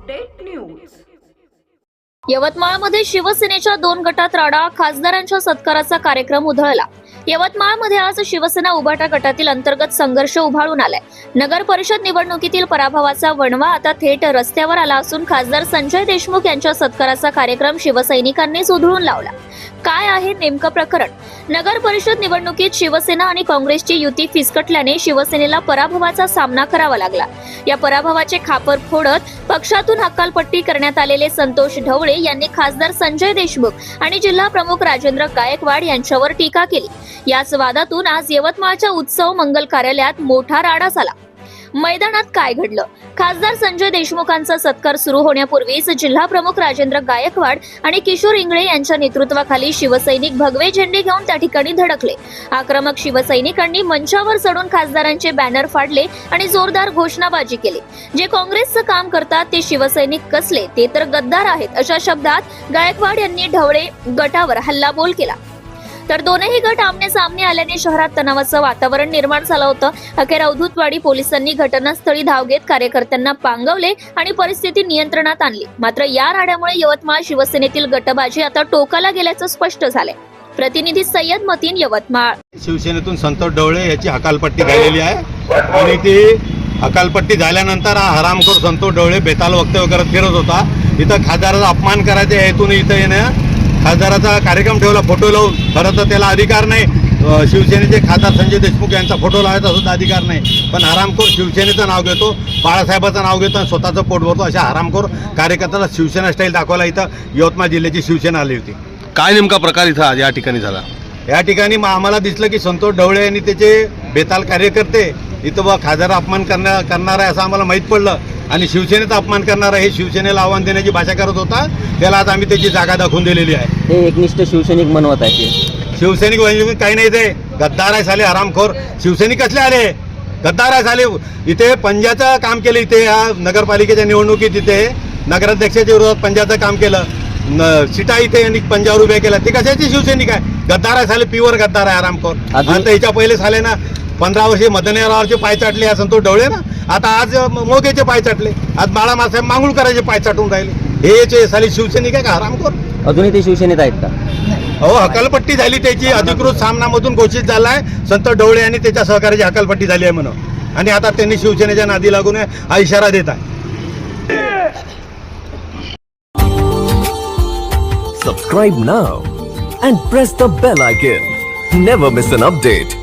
Update news. यवतमाळमध्ये शिवसेनेच्या 2 गटात राडा, खासदारांच्या सत्काराचा कार्यक्रम उधळला। यवतमाळमध्ये आज शिवसेना उभाटा गटातील अंतर्गत संघर्ष उभाळून आलाय। नगर परिषद निवडणुकीतील पराभवाचा वणवा आता थेट रस्त्यावर आला असून खासदार संजय देशमुख यांच्या सत्काराचा कार्यक्रम शिवसैनिकांनीच उधळून लावला। काय आहे नेमकं प्रकरण? नगर परिषद निवडणुकीत शिवसेना आणि काँग्रेसची युती फिसकटल्याने शिवसेनेला पराभवाचा सामना करावा लागला। या पराभवाचे खापर फोडत पक्षातून हकालपट्टी करण्यात आलेले संतोष ढवळे यांनी खासदार संजय देशमुख आणि जिल्हा प्रमुख राजेंद्र गायकवाड यांच्यावर टीका केली। याच वादातून आज यवतमाळच्या उत्सव मंगल कार्यालयात मोठा राडा झाला। मैदानात काय घडलं? खासदार संजय देशमुखांचा सत्कार सुरू होण्यापूर्वीच जिल्हा प्रमुख राजेंद्र गायकवाड आणि किशोर इंगळे यांच्या नेतृत्वाखाली शिवसैनिक भगवे झेंडे घेऊन त्या ठिकाणी धडकले। आक्रमक शिवसैनिकांनी मंचावर चढून खासदारांचे बॅनर फाडले आणि जोरदार घोषणाबाजी केली। जे काँग्रेसचं काम करतात ते शिवसैनिक कसले, ते तर गद्दार आहेत, अशा शब्दात गायकवाड यांनी ढवळे गटावर हल्लाबोल केला। तर दोनही गट आमने सामने आल्याने शहरात तणावाचं वातावरण निर्माण झालं होतं। अखेर अवधूतवाडी पोलिसांनी घटनास्थळी धाव घेत कार्यकर्त्यांना पांगवले आणि परिस्थिती नियंत्रणात आणली। मात्र या राड्यामुळे यवतमाळ शिवसेनेतील गटबाजी आता टोकाला गेल्याचं स्पष्ट झालंय। प्रतिनिधी सय्यद मतीन, यवतमाळ। शिवसेनेतून संतोष ढवळे याची हकालपट्टी झालेली आहे आणि ती हकालपट्टी झाल्यानंतर हा हरामखोर संतोष ढवळे बेताल वक्तव्य करत फिरत होता। इथं खासदाराचा अपमान करायच्या हेतून इथं येणं खासदाराचा कार्यक्रम ठेवला फोटो लावून। खरं तर त्याला अधिकार नाही, शिवसेनेचे खासदार संजय देशमुख यांचा फोटो लावायचा सुद्धा अधिकार नाही, पण हरामखोर शिवसेनेचं नाव घेतो, बाळासाहेबांचं नाव घेतो आणि स्वतःचं पोट भरतो। अशा हरामखोर कार्यकर्त्याला शिवसेना स्टाईल दाखवायला इथं यवतमाळ जिल्ह्याची शिवसेना आली होती। काय नेमका प्रकार इथं आज या ठिकाणी झाला? या ठिकाणी आम्हाला दिसलं की संतोष ढवळे यांनी त्याचे बेताल कार्यकर्ते इथं खासदार अपमान करणार आहे असं आम्हाला माहीत पडलं आणि शिवसेनेचा अपमान करणारा हे शिवसेनेला आव्हान देण्याची भाषा करत होता। त्याला आज आम्ही त्याची जागा दाखवून दिलेली आहे। ते एकनिष्ठ शिवसैनिक म्हणवत आहे। शिवसैनिक काही नाही, ते गद्दार आहे साले, हरामखोर शिवसैनिक कसले आले, गद्दार आहे साले। इथे पंजाचं काम केलं, इथे या नगरपालिकेच्या निवडणुकीत इथे नगराध्यक्षाच्या विरोधात पंजाचं काम केलं, सीटा इथे यांनी पंजावर उभ्या केला। ते कशाचे शिवसैनिक आहे? गद्दार आहे साले, प्युअर गद्दार आहे, हरामखोर। आता याच्या पहिले साले ना 15 वर्षे मदनेरावचे पाय चाटले या संतोष ढवळे ना, आता आज मोगेचे पाय चाटले, आज बाळामासाहेब मांगुळकरांचे पाय चाटून राहिले। हे साली शिवसैनिक आहे का हरामखोर? अजूनही ते शिवसेनेत आहेत का? हो, हकालपट्टी झाली त्याची, अधिकृत सामनामधून घोषित झालाय। संतोष ढवळे यांनी त्याच्या सहकार्याची हकालपट्टी झाली आहे म्हणून, आणि आता त्यांनी शिवसेनेच्या नादी लागून हा इशारा देत आहे। Subscribe now and press the bell icon. Never miss an update.